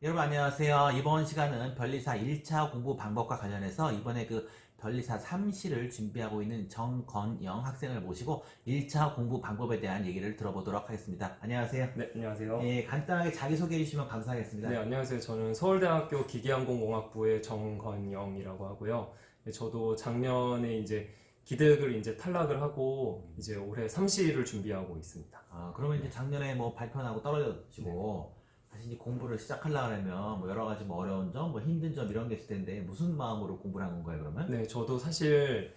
여러분 안녕하세요. 이번 시간은 변리사 1차 공부 방법과 관련해서 이번에 변리사 3시를 준비하고 있는 정건영 학생을 모시고 1차 공부 방법에 대한 얘기를 들어보도록 하겠습니다. 안녕하세요. 네, 안녕하세요. 예, 간단하게 자기소개해 주시면 감사하겠습니다. 네, 안녕하세요. 저는 서울대학교 기계항공공학부의 정건영이라고 하고요. 네, 저도 작년에 이제 기대학을 이제 탈락을 하고 이제 올해 3시를 준비하고 있습니다. 그러면 이제 작년에 뭐 발표 나고 떨어지고 다시 이제 공부를 시작하려면 뭐 여러 가지 뭐 어려운 점, 뭐 힘든 점 이런 게 있을 텐데 무슨 마음으로 공부를 한 건가요, 그러면? 네, 저도 사실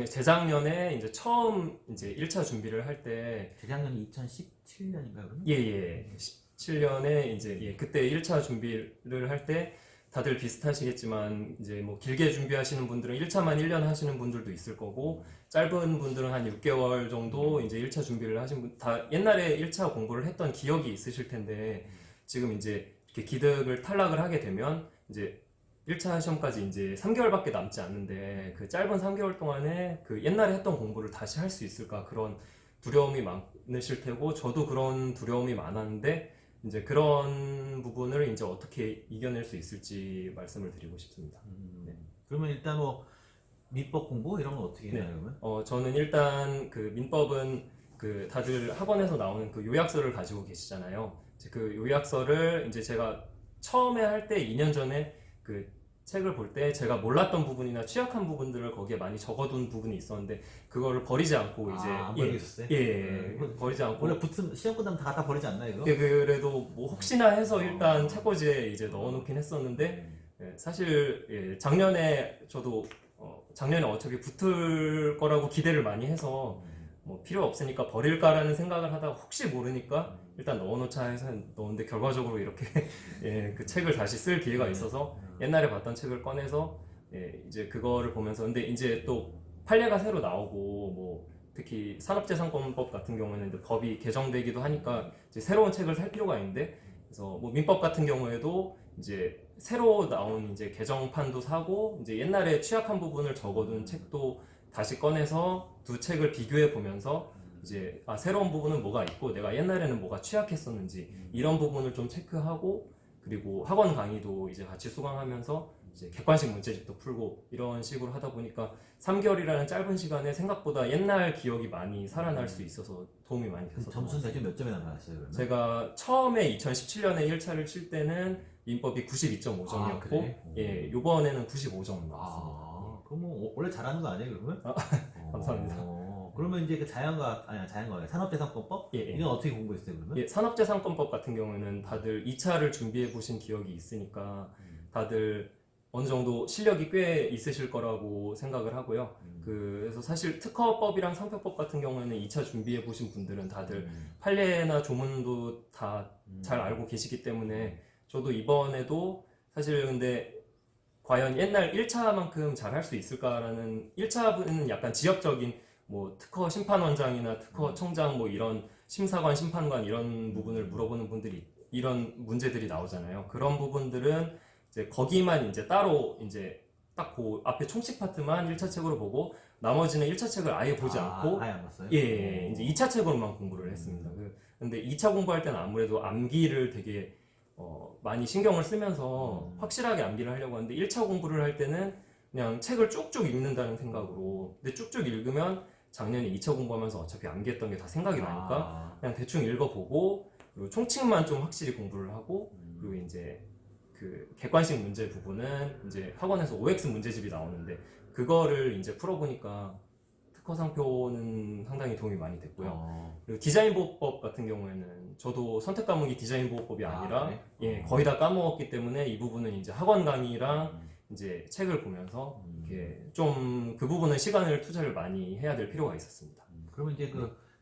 재작년에 이제 처음 이제 1차 준비를 할 때, 재작년이 2017년인가요, 그러면? 예, 17년에 이제, 그때 1차 준비를 할 때 다들 비슷하시겠지만, 이제 뭐 길게 준비하시는 분들은 1차만 1년 하시는 분들도 있을 거고, 짧은 분들은 한 6개월 정도 이제 1차 준비를 하신 분, 다 옛날에 1차 공부를 했던 기억이 있으실 텐데, 지금 이제 이렇게 기득을 탈락을 하게 되면, 이제 1차 시험까지 이제 3개월밖에 남지 않는데, 그 짧은 3개월 동안에 그 옛날에 했던 공부를 다시 할 수 있을까, 그런 두려움이 많으실 테고, 저도 그런 두려움이 많았는데, 이제 그런 부분을 이제 어떻게 이겨낼 수 있을지 말씀을 드리고 싶습니다. 네. 그러면 일단 뭐 민법 공부 이런 건 어떻게 해요, 네. 그러면? 저는 일단 그 민법은 그 다들 학원에서 나오는 그 요약서를 가지고 계시잖아요. 이제 그 요약서를 이제 제가 처음에 할 때 2년 전에 그 책을 볼 때 제가 몰랐던 부분이나 취약한 부분들을 거기에 많이 적어둔 부분이 있었는데 그거를 버리지 않고 이제 안 버리고 있었어요? 버리지 않고 원래 붙으면 시험 끝나면 다 갖다 버리지 않나요, 이거? 그래도 뭐 혹시나 해서 일단 책꽂이에 이제 넣어놓긴 했었는데 사실 작년에 저도 작년에 어차피 붙을 거라고 기대를 많이 해서 뭐 필요 없으니까 버릴까라는 생각을 하다가 혹시 모르니까 일단 넣어놓자 해서 넣었는데 결과적으로 이렇게 그 책을 다시 쓸 기회가 있어서 옛날에 봤던 책을 꺼내서 이제 그거를 보면서 근데 이제 또 판례가 새로 나오고 뭐 특히 산업재산권법 같은 경우에는 이제 법이 개정되기도 하니까 이제 새로운 책을 살 필요가 있는데 그래서 뭐 민법 같은 경우에도 이제 새로 나온 이제 개정판도 사고 이제 옛날에 취약한 부분을 적어둔 책도 다시 꺼내서 두 책을 비교해 보면서 이제 새로운 부분은 뭐가 있고 내가 옛날에는 뭐가 취약했었는지 이런 부분을 좀 체크하고 그리고 학원 강의도 이제 같이 수강하면서 이제 객관식 문제집도 풀고 이런 식으로 하다 보니까 3개월이라는 짧은 시간에 생각보다 옛날 기억이 많이 살아날 수 있어서 도움이 많이 됐었던 것 점수는 같아요. 대충 몇 점이나 받았어요, 그러면? 제가 처음에 2017년에 1차를 칠 때는 민법이 92.5점이었고 그래? 요번에는 95점 나왔습니다. 그럼 뭐 원래 잘하는 거 아니에요, 그러면? 감사합니다. 그러면 이제 그 자연과학, 산업재산권법? 이건 어떻게 공부했어요, 그러면? 산업재산권법 같은 경우에는 다들 2차를 준비해 보신 기억이 있으니까 다들 어느 정도 실력이 꽤 있으실 거라고 생각을 하고요. 그래서 사실 특허법이랑 상표법 같은 경우에는 2차 준비해 보신 분들은 다들 판례나 조문도 다 잘 알고 계시기 때문에 저도 이번에도 사실 근데 과연 옛날 1차만큼 잘 할 수 있을까라는 1차는 약간 지역적인 뭐 특허 심판원장이나 특허 청장 뭐 이런 심사관 심판관 이런 부분을 물어보는 분들이 이런 문제들이 나오잖아요. 그런 부분들은 이제 거기만 이제 따로 이제 딱 그 앞에 총칙 파트만 1차 책으로 보고 나머지는 1차 책을 아예 보지 않고 아예 안 봤어요? 이제 2차 책으로만 공부를 했습니다. 근데 2차 공부할 때는 아무래도 암기를 되게 많이 신경을 쓰면서 확실하게 암기를 하려고 하는데 1차 공부를 할 때는 그냥 책을 쭉쭉 읽는다는 생각으로 근데 쭉쭉 읽으면 작년에 2차 공부하면서 어차피 암기했던 게 다 생각이 나니까 그냥 대충 읽어보고 그리고 총칙만 좀 확실히 공부를 하고 그리고 이제 그 객관식 문제 부분은 이제 학원에서 OX 문제집이 나오는데 그거를 이제 풀어보니까 특허 상표는 상당히 도움이 많이 됐고요. 그리고 디자인보호법 같은 경우에는 저도 선택 과목이 디자인보호법이 아니라 그래? 거의 다 까먹었기 때문에 이 부분은 이제 학원 강의랑 이제 책을 보면서 이렇게 좀 그 부분은 시간을 투자를 많이 해야 될 필요가 있었습니다. 그러면 이제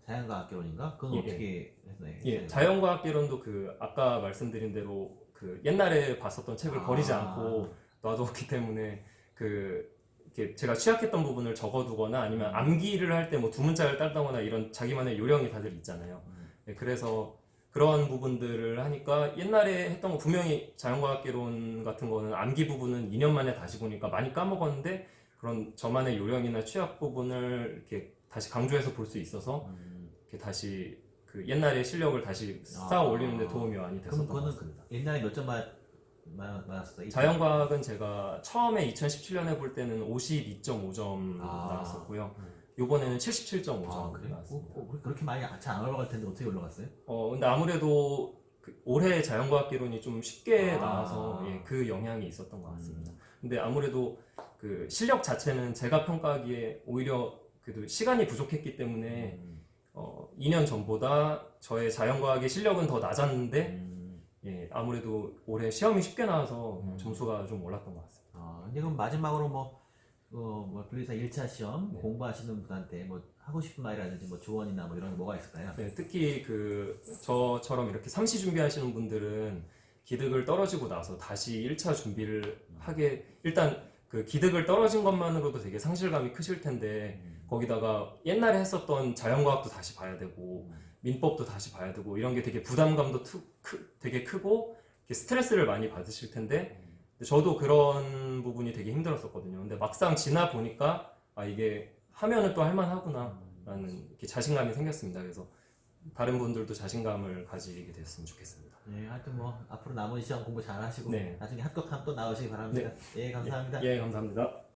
자연과학개론인가? 그건 어떻게 했나요? 자연과학개론도 그 아까 말씀드린 대로 그 옛날에 봤었던 책을 버리지 않고 놔두었기 때문에 그 이렇게 제가 취약했던 부분을 적어두거나 아니면 암기를 할 때 뭐 두 문자를 딴다거나 이런 자기만의 요령이 다들 있잖아요. 그래서 그런 부분들을 하니까 옛날에 했던 거 분명히 자연과학개론 같은 거는 암기 부분은 2년 만에 다시 보니까 많이 까먹었는데 그런 저만의 요령이나 취약 부분을 이렇게 다시 강조해서 볼 수 있어서 이렇게 다시 그 옛날의 실력을 다시 쌓아 올리는데 도움이 많이 됐었던 것 그거는 같습니다. 옛날에 몇 점 맞았어요? 자연과학은 제가 처음에 2017년에 볼 때는 52.5점 아. 나왔었고요. 요번에는 77.5점 아, 그래? 나왔습니다. 그렇게 많이 잘 안 올라갈 텐데 어떻게 올라갔어요? 근데 아무래도 올해 자연과학개론이 좀 쉽게 아. 나와서 예, 그 영향이 있었던 것 같습니다. 근데 아무래도 그 실력 자체는 제가 평가하기에 오히려 그래도 시간이 부족했기 때문에 2년 전보다 저의 자연과학의 실력은 더 낮았는데 예, 아무래도 올해 시험이 쉽게 나와서 점수가 좀 올랐던 것 같습니다. 이제 그럼 마지막으로 분리사 1차 시험 네. 공부하시는 분한테 뭐 하고 싶은 말이라든지 뭐 조언이나 뭐 이런 게 뭐가 있을까요? 네, 특히 그 저처럼 이렇게 삼시 준비하시는 분들은 기득을 떨어지고 나서 다시 1차 준비를 하게 일단 그 기득을 떨어진 것만으로도 되게 상실감이 크실 텐데 거기다가 옛날에 했었던 자연과학도 다시 봐야 되고 민법도 다시 봐야 되고 이런 게 되게 부담감도 되게 크고 이렇게 스트레스를 많이 받으실 텐데 저도 그런 부분이 되게 힘들었었거든요. 근데 막상 지나 보니까 아 이게 하면은 또 할만하구나 라는 이렇게 자신감이 생겼습니다. 그래서 다른 분들도 자신감을 가지게 됐으면 좋겠습니다. 네, 하여튼 뭐 앞으로 남은 시험 공부 잘 하시고 네. 나중에 합격하면 또 나오시기 바랍니다. 네, 감사합니다. 예, 감사합니다.